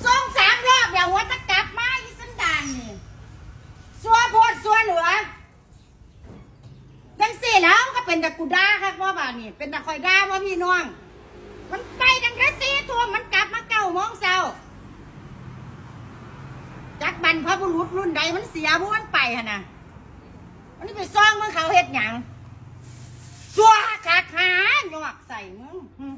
ส่ง3 รอบเดี๋ยวหัวจะกลับมาอีสันดานนี่ซัวโพดซัวเหลือจังสี่แล้วก็เป็นตะกูด่าค่ะว่าบ้านี่เป็นตะคอยด่าว่าพี่น้องมันไปดังกระซีทั่วมันกลับมา9 โมงเช้าจักบรรพบุรุษรุ่นใดมันเสียพวกมันไปฮะนะวันนี้ไปซ่องมึงเขาเฮ็ดหยังซัวขาขาหยอกใส่มึง